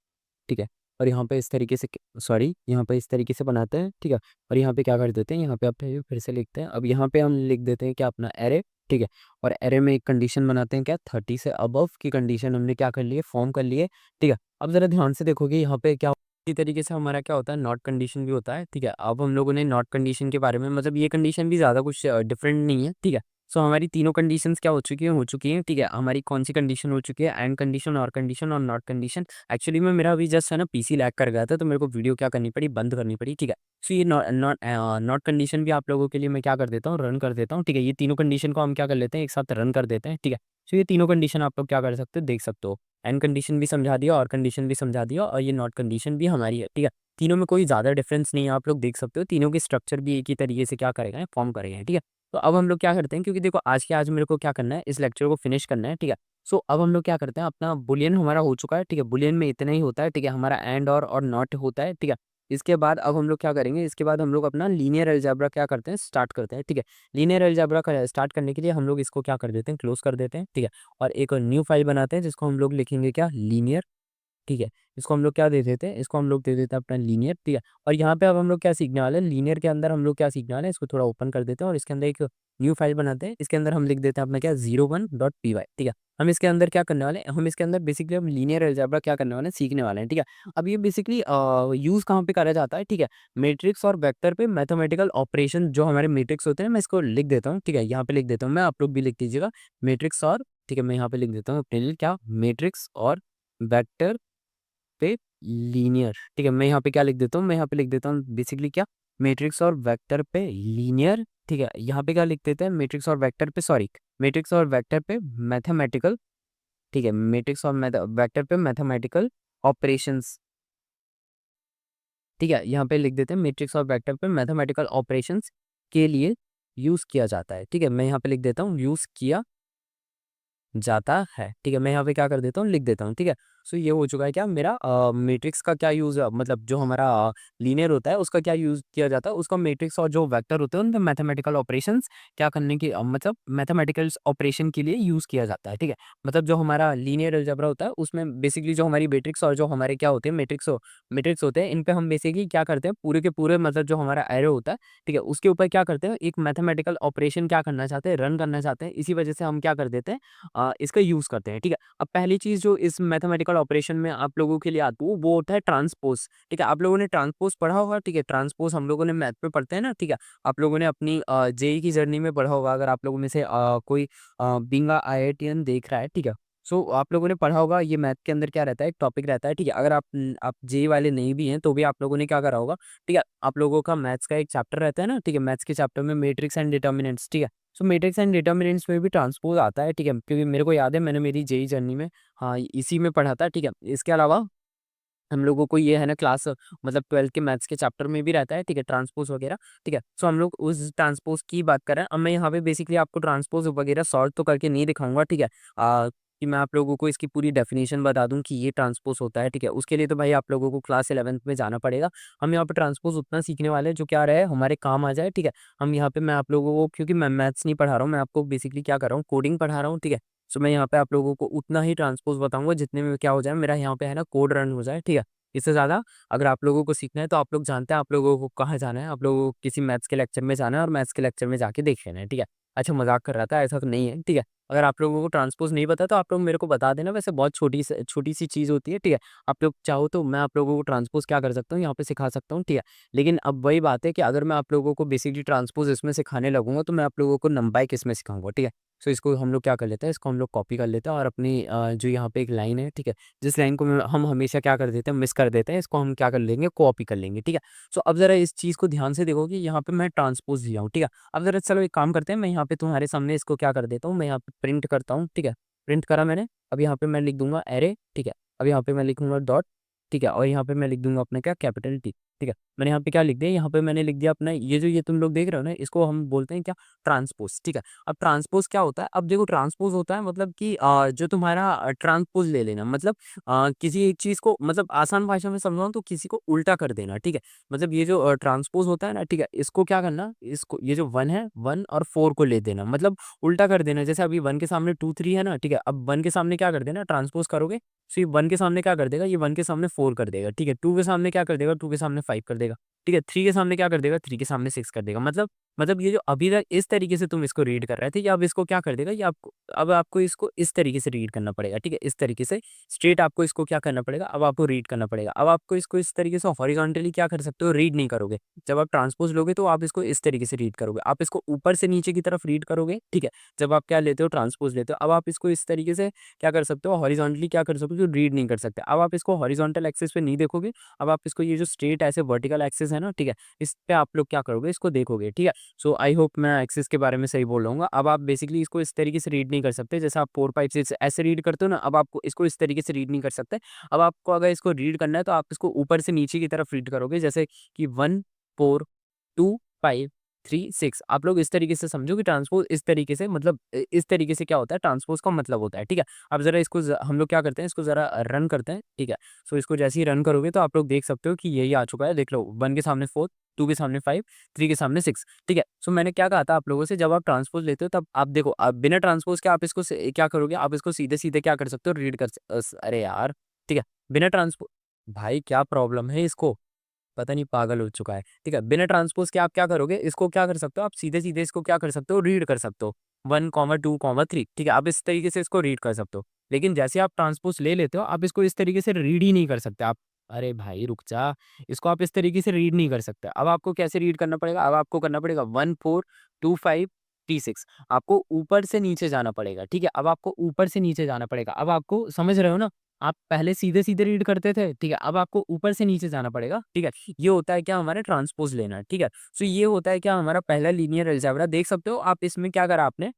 ठीक है। और यहाँ पे इस तरीके से सॉरी, यहाँ पे इस तरीके से बनाते हैं, ठीक है। और यहाँ पे क्या कर देते हैं, यहाँ पे अपने फिर से लिखते हैं। अब यहाँ पे हम लिख देते हैं क्या, अपना एरे, ठीक है। और एरे में एक कंडीशन बनाते हैं क्या, 30 से अबव की कंडीशन हमने क्या कर ली है, फॉर्म कर ली है, ठीक है। अब ज़रा ध्यान से देखोगे यहाँ पे क्या, इसी तरीके से हमारा क्या होता है, नॉट कंडीशन भी होता है, ठीक है। अब हम लोगों ने नॉट कंडीशन के बारे में, मतलब ये कंडीशन भी ज़्यादा कुछ डिफरेंट नहीं है, ठीक है। सो हमारी तीनों कंडीशंस क्या हो चुकी हैं, ठीक है। हमारी कौन सी कंडीशन हो चुकी है, एंड कंडीशन, और कंडीशन और नॉट कंडीशन। एक्चुअली में मेरा अभी जस्ट है ना, पीसी लैग कर गया था, तो मेरे को वीडियो क्या करनी पड़ी, बंद करनी पड़ी, ठीक है। सो ये नॉट कंडीशन भी आप लोगों के लिए मैं क्या कर देता हूँ, रन कर देता हूँ, ठीक है। ये तीनों कंडीशन को हम क्या कर लेते हैं, एक साथ रन कर देते हैं, ठीक है। सो ये तीनों कंडीशन आप लोग क्या कर सकते हो, देख सकते हो। एंड कंडीशन भी समझा दिया, और कंडीशन भी समझा दिया, और ये नॉट कंडीशन भी हमारी है, ठीक है। तीनों में कोई ज़्यादा डिफरेंस नहीं है, आप लोग देख सकते हो। तीनों की स्ट्रक्चर भी एक ही तरीके से क्या करेगा, फॉर्म करेगा, ठीक है। तो अब हम लोग क्या करते हैं, क्योंकि देखो आज के आज मेरे को क्या करना है, इस लेक्चर को फिनिश करना है, ठीक है। सो अब हम लोग क्या करते हैं, अपना बुलियन हमारा हो चुका है, ठीक है। बुलियन में इतना ही होता है, ठीक है। हमारा एंड और नॉट होता है, ठीक है। इसके बाद अब हम लोग क्या करेंगे, इसके बाद हम लोग अपना लीनियर अलजेब्रा क्या करते हैं, स्टार्ट करते हैं, ठीक है। लीनियर अलजेब्रा का स्टार्ट करने के लिए हम लोग इसको क्या कर देते हैं, क्लोज कर देते हैं, ठीक है। और एक न्यू फाइल बनाते हैं, जिसको हम लोग लिखेंगे क्या, लीनियर, ठीक है। इसको हम लोग क्या दे देते हैं, इसको हम लोग दे देते हैं अपना लीनियर, ठीक है। और यहाँ पे अब हम लोग क्या सीखने वाले हैं, लीनियर के अंदर हम लोग क्या सीखने वाले हैं, इसको थोड़ा ओपन कर देते हैं और इसके अंदर एक न्यू फाइल बनाते हैं। इसके अंदर हम लिख देते हैं अपना क्या 01.py, ठीक है। हम इसके अंदर क्या करने वाले हैं, हम इसके अंदर बेसिकली हम लीनियर अलजेब्रा क्या करने वाले हैं, सीखने वाले हैं, ठीक है। अब ये बेसिकली यूज़ कहाँ पे करा जाता है, ठीक है। मैट्रिक्स और वेक्टर पे मैथमेटिकल ऑपरेशन जो हमारे मैट्रिक्स होते हैं, मैं इसको लिख देता हूँ, ठीक है। यहाँ पे लिख देता हूँ मैं, आप लोग भी लिख दीजिएगा मैट्रिक्स और, ठीक है। मैं यहाँ पे लिख देता हूँ अपने लिए क्या, मैट्रिक्स और वेक्टर पे लीनियर, ठीक है। मैं यहाँ पे क्या लिख देता हूँ, मैं यहाँ पे लिख देता हूँ बेसिकली क्या, मैट्रिक्स और वेक्टर पे लीनियर, ठीक है। यहाँ पे क्या लिख देते हैं, मैट्रिक्स और वेक्टर पे, सॉरी, मैट्रिक्स और वेक्टर पे मैथमेटिकल, ठीक है। मैट्रिक्स और वेक्टर पे मैथमेटिकल ऑपरेशंस, ठीक है। यहाँ पे लिख देते हैं मैट्रिक्स और वेक्टर पे मैथमेटिकल ऑपरेशंस के लिए यूज़ किया जाता है, ठीक है। मैं यहाँ पे लिख देता हूँ यूज़ किया जाता है, ठीक है। मैं यहाँ पे क्या कर देता हूँ, लिख देता हूँ, ठीक है। सो ये हो चुका है क्या मेरा मैट्रिक्स का क्या यूज़, मतलब जो हमारा लीनियर होता है उसका क्या यूज़ किया जाता है, उसका मैट्रिक्स और जो वेक्टर होते हैं उनमें मैथमेटिकल ऑपरेशंस क्या करने की मतलब मैथमेटिकल ऑपरेशन के लिए यूज़ किया जाता है, ठीक है। मतलब जो हमारा लीनियर अलजेब्रा होता है उसमें बेसिकली जो हमारी मैट्रिक्स और जो हमारे क्या होते हैं मैट्रिक्स होते हैं, इन पे हम बेसिकली क्या करते हैं, पूरे के पूरे मतलब जो हमारा एरे होता है, ठीक है, उसके ऊपर क्या करते हैं, एक मैथमेटिकल ऑपरेशन क्या करना चाहते हैं, रन करना चाहते हैं। इसी वजह से हम क्या कर देते हैं, इसका यूज़ करते हैं, ठीक है। अब पहली चीज़ जो इस मैथमेटिकल ऑपरेशन में आप लोगों के लिए आती है वो होता है ट्रांसपोज़, ठीक है। आप लोगों ने ट्रांसपोज़ पढ़ा होगा, ठीक है। ट्रांसपोज़ हम लोगों ने मैथ में पढ़ते हैं ना, ठीक है। आप लोगों ने अपनी जेईई की जर्नी में पढ़ा होगा, अगर आप लोगों में से कोई बीइंग अ आईआईटीएन देख रहा है, ठीक है। सो आप लोगों ने पढ़ा होगा, ये मैथ के अंदर क्या रहता है, एक टॉपिक रहता है, ठीक है। अगर आप जेईई वाले नहीं भी हैं तो भी आप लोगों ने क्या करा होगा, ठीक है। आप लोगों का मैथ्स का एक चैप्टर रहता है ना, ठीक है। मैथ्स के चैप्टर में मैट्रिक्स एंड डिटर्मिनेंट्स, ठीक है। सो मैट्रिक्स एंड डिटर्मिनेंट्स में भी ट्रांसपोज़ आता है, ठीक है, क्योंकि मेरे को याद है मैंने मेरी जेईई जर्नी में हाँ, इसी में पढ़ा था, ठीक है। इसके अलावा हम लोगों को ये है ना क्लास मतलब 12th के मैथ्स के चैप्टर में भी रहता है, ठीक है, ट्रांसपोज़ वगैरह, ठीक है। सो हम लोग उस ट्रांसपोज़ की बात कर रहे हैं। अब मैं यहाँ पे बेसिकली आपको ट्रांसपोज़ वगैरह सॉल्व तो करके नहीं दिखाऊँगा, ठीक है। कि मैं आप लोगों को इसकी पूरी डेफिनेशन बता दूँ कि ये ट्रांसपोज़ होता है, ठीक है। उसके लिए तो भाई आप लोगों को क्लास 11th में जाना पड़ेगा। हम यहाँ पे ट्रांसपोज़ उतना सीखने वाले हैं जो क्या रहे हमारे काम आ जाए, ठीक है। हम यहाँ पे मैं आप लोगों को क्योंकि मैं मैथ्स नहीं पढ़ा रहा हूँ, मैं आपको बेसिकली क्या कर रहा हूँ, कोडिंग पढ़ा रहा हूँ, ठीक है। सो मैं यहाँ पे आप लोगों को उतना ही ट्रांसपोज़ बताऊँगा जितने में क्या हो जाए, मेरा यहाँ पे है ना कोड रन हो जाए, ठीक है। इससे ज़्यादा अगर आप लोगों को सीखना है तो आप लोग जानते हैं आप लोगों को कहाँ जाना है, आप लोगों को किसी मैथ्स के लेक्चर में जाना है और मैथ्स के लेक्चर में जाके देख लेना है, ठीक है। अच्छा मज़ाक कर रहा था, ऐसा तो नहीं है, ठीक है। अगर आप लोगों को ट्रांसपोज़ नहीं पता तो आप लोग मेरे को बता देना, वैसे बहुत छोटी-सी चीज़ होती है, ठीक है। आप लोग चाहो तो मैं आप लोगों को ट्रांसपोज़ क्या कर सकता हूँ, यहाँ पे सिखा सकता हूँ, ठीक है। लेकिन अब वही बात है कि अगर मैं आप लोगों को बेसिकली ट्रांसपोज़ इसमें सिखाने लगूँगा तो मैं आप लोगों को नंपाई किसमें सिखाऊँगा, ठीक है। सो इसको हम लोग क्या कर लेते हैं, इसको हम लोग कॉपी कर लेते हैं और अपनी जो यहाँ पे एक लाइन है, ठीक है, जिस लाइन को हम हमेशा क्या कर देते हैं, मिस कर देते हैं, इसको हम क्या कर लेंगे, कॉपी कर लेंगे, ठीक है। सो अब ज़रा इस चीज़ को ध्यान से देखो कि यहाँ पे मैं ट्रांसपोज़ दिया हूँ, ठीक है। अब ज़रा चलो एक काम करते हैं, मैं यहाँ पे तुम्हारे सामने इसको क्या कर देता हूँ, मैं यहाँ पे प्रिंट करता हूँ, ठीक है। प्रिंट करा मैंने, अब यहाँ पे मैं लिख दूँगा एरे, ठीक है। अब यहाँ पे मैं लिखूँगा डॉट, ठीक है, और यहाँ पे मैं लिख दूँगा अपना क्या कैपिटल टी, ठीक है। मैंने यहाँ पे क्या लिख दिया, यहाँ पे मैंने लिख दिया अपना ये जो ये तुम लोग देख रहे हो ना, इसको हम बोलते हैं क्या, ट्रांसपोज़, ठीक है। अब ट्रांसपोज़ क्या होता है? अब देखो ट्रांसपोज़ होता है मतलब कि जो तुम्हारा ट्रांसपोज़ ले लेना मतलब किसी एक चीज़ को मतलब आसान भाषा में समझाऊँ तो किसी को उल्टा कर देना, ठीक है। मतलब ये जो ट्रांसपोज़ होता है ना, ठीक है, इसको क्या करना, इसको ये जो 1 है, 1 और 4 को ले देना मतलब उल्टा कर देना। जैसे अभी 1 के सामने 2, 3 है ना, ठीक है। अब 1 के सामने क्या कर देना, ट्रांसपोज़ करोगे, सो ये 1 के सामने क्या कर देगा, ये 1 के सामने 4 कर देगा, ठीक है। 2 के सामने क्या कर देगा, 2 के सामने 5 कर देगा, ठीक है। 3 के सामने क्या कर देगा, 3 के सामने 6 कर देगा। मतलब ये जो अभी तक इस तरीके से तुम इसको रीड कर रहे थे, ये अब इसको क्या कर देगा, ये आपको अब आपको इसको इस तरीके से रीड करना पड़ेगा, ठीक है। इस तरीके से स्ट्रेट आपको इसको क्या करना पड़ेगा, अब आपको रीड करना पड़ेगा। अब आपको इसको इस तरीके से हॉरिज़ॉन्टली क्या कर सकते हो, रीड नहीं करोगे। जब आप ट्रांसपोज़ लोगे तो आप इसको इस तरीके से रीड करोगे। आप इसको ऊपर से नीचे की तरफ रीड करोगे, ठीक है। जब आप क्या लेते हो, ट्रांसपोज़ लेते हो, अब आप इसको इस तरीके से क्या कर सकते हो, हॉरिज़ॉन्टली क्या कर सकते हो, जो रीड नहीं कर सकते। अब आप इसको हॉरिज़ॉन्टल एक्सिस पे नहीं देखोगे, अब आप इसको ये जो स्ट्रेट ऐसे वर्टिकल एक्सिस है ना, ठीक है, इस पे आप लोग क्या करोगे, इसको देखोगे, ठीक है। सो आई होप मैं एक्सिस के बारे में सही बोल रहा हूँ। अब आप बेसिकली इसको इस तरीके से रीड नहीं कर सकते, जैसे आप 4, 5, 6 ऐसे रीड करते हो ना, अब आपको इसको इस तरीके से रीड नहीं कर सकते। अब आपको अगर इसको रीड करना है तो आप इसको ऊपर से नीचे की तरफ रीड करोगे, जैसे कि 1, 4, 2, 5, 3, 6 आप लोग इस तरीके से समझो कि ट्रांसपोज़ इस तरीके से मतलब इस तरीके से क्या होता है, ट्रांसपोज़ का मतलब होता है, ठीक है। अब ज़रा इसको हम लोग क्या करते हैं, इसको ज़रा रन करते हैं, ठीक है। सो इसको जैसे ही रन करोगे तो आप लोग देख सकते हो कि यही आ चुका है, देख लो 1 के सामने 4, 2 के सामने 5, 3 के सामने 6, ठीक है। सो मैंने क्या कहा था आप लोगों से, जब आप ट्रांसपोज़ लेते हो तब आप देखो आप बिना ट्रांसपोज़ के आप इसको क्या करोगे, आप इसको सीधे-सीधे क्या कर सकते हो, रीड कर अरे यार! ठीक है। बिना ट्रांसपो भाई क्या प्रॉब्लम है इसको? पता नहीं पागल हो चुका है। ठीक है, बिना ट्रांसपोज़ के आप क्या करोगे, इसको क्या कर सकते हो आप सीधे-सीधे इसको क्या कर सकते हो रीड कर सकते हो। 1, 2, 3 ठीक है, आप इस तरीके से इसको रीड कर सकते हो। लेकिन जैसे आप ट्रांसपोज़ ले लेते हो, आप इसको इस तरीके से रीड ही नहीं कर सकते आप। अरे भाई रुक जा, इसको आप इस तरीके से रीड नहीं कर सकते। अब आपको कैसे रीड करना पड़ेगा? अब आपको करना पड़ेगा 1, 4, 2, 5, 3, 6 आपको ऊपर से नीचे जाना पड़ेगा, ठीक है? अब आपको ऊपर से नीचे जाना पड़ेगा। अब आपको समझ रहे हो ना? आप पहले सीधे-सीधे रीड करते थे, ठीक है? अब आपको ऊपर से नीचे जाना पड़ेगा, ठीक है? ये होता है क्या हमारा ट्रांसपोज़ लेना, ठीक है? सो ये होता है क्या हमारा पहला लीनियर अलजेब्रा देख सकते हो आप इसमें क्या करा आपने,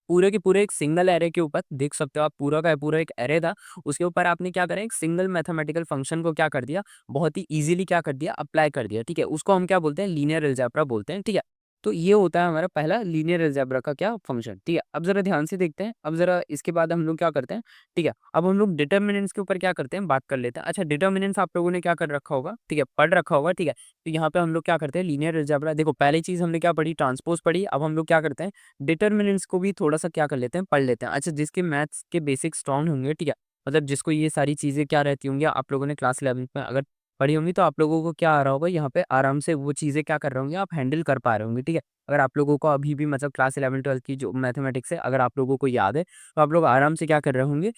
पूरे के पूरे एक सिंगल एरे के ऊपर देख सकते हो आप पूरा का पूरा एक एरे था, उसके ऊपर आपने क्या करा एक सिंगल मैथमेटिकल फंक्शन को क्या कर दिया, बहुत ही ईज़िली क्या कर दिया अप्लाई कर दिया, ठीक है? उसको हम क्या बोलते हैं लीनियर अलजेब्रा बोलते हैं, ठीक है? तो ये होता है हमारा पहला लीनियर अलजेब्रा का क्या फंक्शन, ठीक है? अब ज़रा ध्यान से देखते हैं, अब ज़रा इसके बाद हम लोग क्या करते हैं, ठीक है? अब हम लोग डिटरमिनेंट्स के ऊपर क्या करते हैं बात कर लेते हैं। अच्छा डिटरमिनेंट्स आप लोगों ने क्या कर रखा होगा, ठीक है? पढ़ रखा होगा, ठीक है? तो यहाँ पे हम लोग क्या करते हैं लीनियर अलजेब्रा देखो पहली चीज़ हमने क्या पढ़ी ट्रांसपोज़ पढ़ी, अब हम लोग क्या करते हैं डिटरमिनेंट्स को भी थोड़ा-सा क्या कर लेते हैं, पढ़ लेते हैं। अच्छा जिसके मैथ्स के बेसिक स्ट्रॉन्ग होंगे, ठीक है? मतलब जिसको ये सारी चीज़ें क्या रहती होंगी, आप लोगों ने क्लास 11th में अगर पढ़ी होंगी, तो आप लोगों को क्या आ रहा होगा, यहाँ पे आराम से वो चीज़ें क्या कर रहे होंगे, आप हैंडल कर पा रहे होंगे, ठीक है? अगर आप लोगों को अभी भी मतलब क्लास 11th-12th की जो मैथमेटिक्स है, अगर आप लोगों को याद है, तो आप लोग आराम से क्या कर रहे होंगे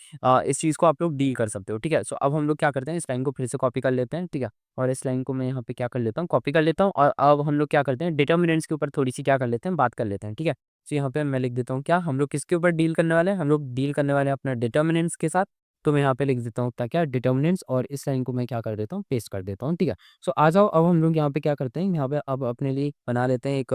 इस चीज़ को आप लोग डील कर सकते हो, ठीक है? सो अब हम लोग क्या करते हैं, इस लाइन को फिर से कॉपी कर लेते हैं, ठीक है? और इस लाइन को मैं यहाँ पे क्या कर लेता हूँ, कॉपी कर लेता हूँ और अब हम लोग क्या करते हैं, डिटर्मिनेंट्स के ऊपर थोड़ी-सी क्या कर लेते हैं, बात कर लेते हैं, ठीक है? तो यहाँ पे मैं लिख देता हूँ क्या, हम लोग किसके ऊपर डील करने वाले हैं? हम लोग डील करने वाले हैं अपना डिटर्मिनेंट्स के साथ। तो मैं यहाँ पे लिख देता हूँ अपना क्या डिटर्मिनेंट्स और इस लाइन को मैं क्या कर देता हूँ, पेस्ट कर देता हूँ, ठीक है? सो आ जाओ अब हम लोग यहाँ पे क्या करते हैं, यहाँ पे अब अपने लिए बना लेते हैं एक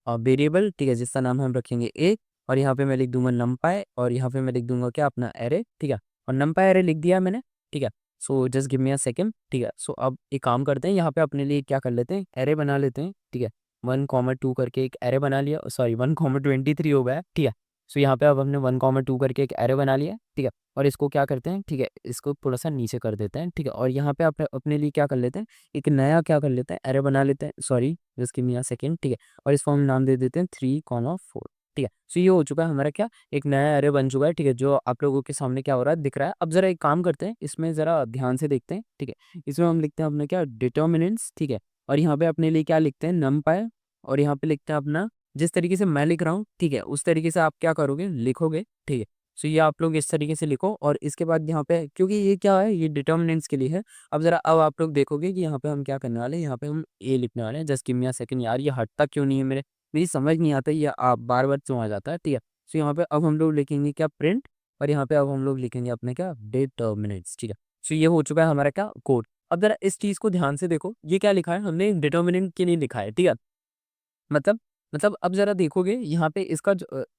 वेरिएबल, ठीक है? जिसका नाम हम रखेंगे a और यहाँ पे मैं लिख दूँगा numpy और यहाँ पे मैं लिख दूँगा क्या अपना अरे, ठीक है? और numpy अरे लिख दिया मैंने, ठीक है? So just give me a second, ठीक है? सो अब एक काम करते हैं यहाँ पे अपने लिए क्या कर लेते हैं, अरे बना लेते हैं, ठीक है? 1, 2 करके एक अरे बना लिया, सॉरी 1, 23 हो गया है, ठीक है? सो यहाँ पे अब हमने 1, 2 करके एक अरे बना लिया है, ठीक है? और इसको क्या करते हैं, ठीक है? इसको थोड़ा-सा नीचे कर देते हैं, ठीक है? और यहाँ पे अपने अपने लिए क्या कर लेते हैं, एक नया क्या कर लेते हैं, अरे बना लेते हैं, sorry just give me a second, ठीक है? और इसको हम नाम दे देते हैं 3, 4, ठीक है? सो ये हो चुका है हमारा क्या, एक नया अरे बन चुका है, ठीक है? जो आप लोगों के सामने क्या हो रहा है, दिख रहा है। अब ज़रा एक काम करते हैं, इसमें ज़रा ध्यान से देखते हैं, ठीक है? इसमें हम लिखते हैं अपना क्या डिटर्मिनेंट्स, ठीक है? और यहाँ पे अपने लिए क्या लिखते हैं नमपाई और यहाँ पे लिखते हैं अपना जिस तरीके से मैं लिख रहा हूँ, ठीक है? उस तरीके से आप क्या करोगे, लिखोगे, ठीक है? सो ये आप लोग इस तरीके से लिखो और इसके बाद यहाँ पे क्योंकि ये क्या है, ये डिटर्मिनेंट्स के लिए है। अब ज़रा अब आप लोग देखोगे कि यहाँ पे हम क्या करने वाले हैं, यहाँ पे हम ए लिखने वाले हैं। Just give me a second यार, ये हटता क्यों नहीं है मेरी समझ नहीं आता ये बार-बार क्यों आ जाता है, ठीक है? सो यहाँ पे अब हम लोग लिखेंगे क्या प्रिंट और यहाँ पे अब हम लोग लिखेंगे अपने क्या डिटर्मिनेंट्स, ठीक है? सो ये हो चुका है हमारा क्या कोड। अब ज़रा इस चीज़ को ध्यान से देखो, ये क्या लिखा है हमने डिटर्मिनेंट के लिए लिखा है, ठीक है? मतलब मतलब अब ज़रा देखोगे यहाँ पे इसका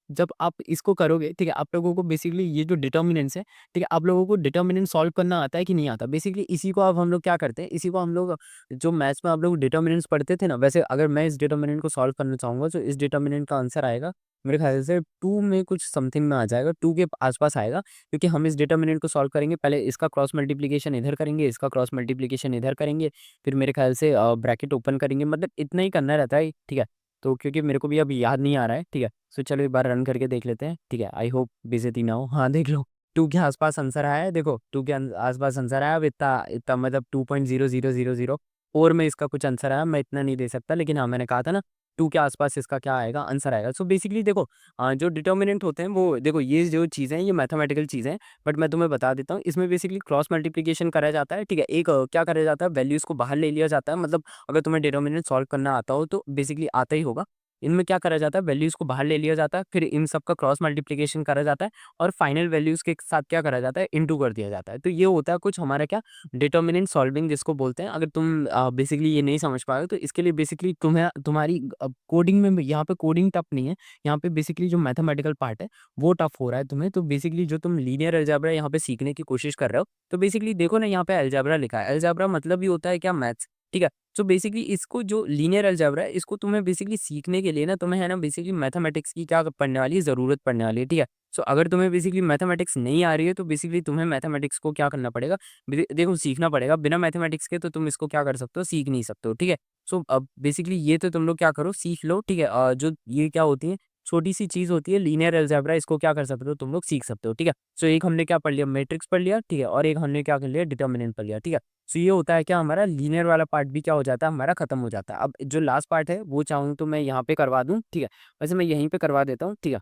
जब आप इसको करोगे, ठीक है? आप लोगों को बेसिकली ये जो डिटर्मिनेंट्स है, ठीक है? आप लोगों को डिटर्मिनेंट सॉल्व करना आता है कि नहीं आता? बेसिकली इसी को अब हम लोग क्या करते हैं, इसी को हम लोग जो मैथ्स में आप लोग डिटर्मिनेंट्स पढ़ते थे ना, वैसे अगर मैं इस डिटर्मिनेंट को सॉल्व करना चाहूँगा, तो इस डिटर्मिनेंट का आंसर आएगा, मेरे ख़्याल से 2 में कुछ समथिंग में आ जाएगा, 2 के आस-पास आएगा, क्योंकि हम इस डिटर्मिनेंट को सॉल्व करेंगे, पहले इसका क्रॉस मल्टिप्लिकेशन इधर करेंगे, इसका क्रॉस मल्टिप्लिकेशन इधर करेंगे, फिर मेरे ख़्याल से ब्रैकेट ओपन करेंगे, मतलब इतना ही करना रहता है, ठीक है? तो क्योंकि मेरे को भी अब याद नहीं आ रहा है, ठीक है? सो चलो एक बार रन करके देख लेते हैं, ठीक है? आई होप बेइज़्ज़ती ना हो। हाँ, देख लो 2 के आस-पास आंसर आया है देखो, 2 के आस-पास आंसर आया, अब इतना इतना मतलब 2.0000 में इसका कुछ आंसर आया, मैं इतना नहीं दे सकता, लेकिन हाँ, मैंने कहा था ना 2 के आस-पास इसका क्या आएगा, आंसर आएगा। सो बेसिकली देखो जो डिटर्मिनेंट होते हैं वो देखो ये जो चीज़ें हैं, ये मैथमेटिकल चीज़ें हैं, बट मैं तुम्हें बता देता हूँ, इसमें बेसिकली क्रॉस मल्टिप्लिकेशन करा जाता है, ठीक है? एक क्या करा जाता है, वैल्यूज़ को बाहर ले लिया जाता है, मतलब अगर तुम्हें डिटर्मिनेंट सॉल्व करना आता हो, तो बेसिकली आता ही होगा। इनमें क्या करा जाता है, वैल्यूज़ को बाहर ले लिया जाता है, फिर इन सब का क्रॉस मल्टिप्लिकेशन करा जाता है और फाइनल वैल्यूज़ के साथ क्या करा जाता है, इनटू कर दिया जाता है। तो ये होता है कुछ हमारा क्या डिटर्मिनेंट सॉल्विंग जिसको बोलते हैं। अगर तुम बेसिकली ये नहीं समझ पाए हो, तो इसके लिए बेसिकली तुम्हारी कोडिंग में यहाँ पे कोडिंग टफ नहीं है, यहाँ पे बेसिकली जो मैथमेटिकल पार्ट है, वो टफ हो रहा है तुम्हें। तो बेसिकली जो तुम लीनियर अलजेब्रा यहाँ पे सीखने की कोशिश कर रहे हो, तो बेसिकली देखो ना यहाँ पे अलजेब्रा लिखा है। अलजेब्रा मतलब ही होता है क्या, मैथ्स, ठीक है? सो बेसिकली इसको जो लीनियर अलजेब्रा है, इसको तुम्हें बेसिकली सीखने के लिए ना तुम्हें है ना बेसिकली मैथमेटिक्स की क्या पढ़ने वाली है, ज़रूरत पड़ने वाली है, ठीक है? सो अगर तुम्हें बेसिकली मैथमेटिक्स नहीं आ रही है, तो बेसिकली तुम्हें मैथमेटिक्स को क्या करना पड़ेगा, देखो सीखना पड़ेगा। बिना मैथमेटिक्स के तो तुम इसको क्या कर सकते हो, सीख नहीं सकते हो, ठीक है? सो अब बेसिकली ये तो तुम लोग क्या करो, सीख लो, ठीक है? जो ये क्या होती है, छोटी-सी चीज़ होती है लीनियर अलजेब्रा, इसको क्या कर सकते हो तुम लोग सीख सकते हो, ठीक है? सो एक हमने क्या पढ़ लिया मैट्रिक्स पढ़ लिया, ठीक है? और एक हमने क्या कर लिया डिटर्मिनेंट पढ़ लिया, ठीक है? सो ये होता है क्या हमारा लीनियर वाला पार्ट भी क्या हो जाता है हमारा खत्म हो जाता है। अब जो लास्ट पार्ट है वो चाहूँ तो मैं यहाँ पे करवा दूँ, ठीक है? वैसे मैं यहीं पे करवा देता हूँ, ठीक है?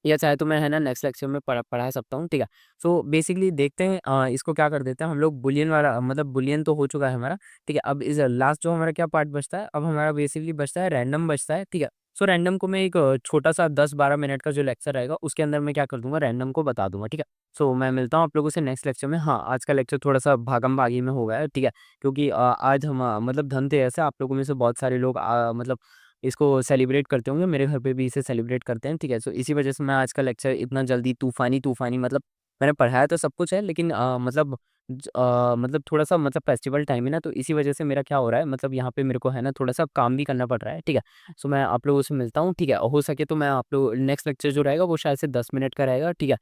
या चाहे तो मैं है ना नेक्स्ट लेक्चर में पढ़ा सकता हूँ, ठीक है? सो बेसिकली देखते हैं इसको क्या कर देते हैं हम लोग बूलियन वाला मतलब बूलियन तो हो चुका है हमारा, ठीक है? अब इस लास्ट जो हमारा क्या पार्ट बचता है, अब हमारा बेसिकली बचता है रैंडम बचता है, ठीक है? सो रैंडम को मैं एक छोटा-सा 10-12 मिनट का जो लेक्चर रहेगा उसके अंदर मैं क्या कर दूँगा रैंडम को बता दूँगा, ठीक है? सो मैं मिलता हूँ आप लोगों से नेक्स्ट लेक्चर में। हाँ, आज का लेक्चर थोड़ा-सा भागम-भागी में हो गया है, ठीक है? क्योंकि आज हम मतलब धनतेरस है, आप लोगों में से बहुत सारे लोग मतलब इसको सेलिब्रेट करते होंगे, मेरे घर पे भी इसे सेलिब्रेट करते हैं, ठीक है? सो इसी वजह से मैं आज का लेक्चर इतना जल्दी तूफ़ानी-तूफ़ानी मतलब मैंने पढ़ाया तो सब कुछ है लेकिन मतलब थोड़ा-सा मतलब फेस्टिवल टाइम है ना, तो इसी वजह से मेरा क्या हो रहा है मतलब यहाँ पे मेरे को है ना थोड़ा-सा काम भी करना पड़ रहा है, ठीक है? सो मैं आप लोगों से मिलता हूँ, ठीक है? हो सके तो मैं आप लोग नेक्स्ट लेक्चर जो रहेगा वो शायद से 10 मिनट का रहेगा, ठीक है?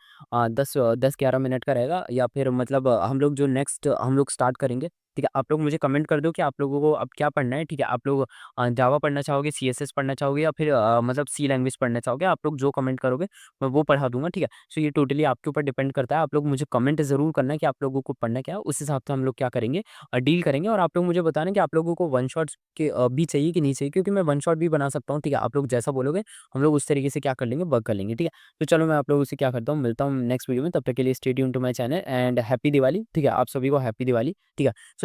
10-11 मिनट का रहेगा या फिर मतलब हम लोग जो नेक्स्ट हम लोग स्टार्ट करेंगे, ठीक है? आप लोग मुझे कमेंट कर दो कि आप लोगों को अब क्या पढ़ना है, ठीक है? आप लोग जावा पढ़ना चाहोगे, सीएसएस पढ़ना चाहोगे या फिर मतलब सी लैंग्वेज पढ़ना चाहोगे, आप लोग जो कमेंट करोगे, मैं वो पढ़ा दूँगा, ठीक है? सो ये टोटली आपके ऊपर डिपेंड करता है, आप लोग मुझे कमेंट ज़रूर करना है कि आप लोगों को पढ़ना क्या है, उस हिसाब से हम लोग क्या करेंगे डील करेंगे और आप लोग मुझे बताना कि आप लोगों को वन शॉट्स के भी चाहिए कि नहीं चाहिए क्योंकि मैं वन शॉट भी बना सकता हूँ, ठीक है? आप लोग जैसा बोलोगे, हम लोग उस तरीके से क्या कर लेंगे, वर्क कर लेंगे, ठीक है? तो चलो मैं आप लोगों से क्या करता हूँ, मिलता हूँ नेक्स्ट वीडियो में, तब तक के लिए stay tuned to my channel and happy Diwali, ठीक है? आप सभी को हैप्पी दिवाली, ठीक है? सो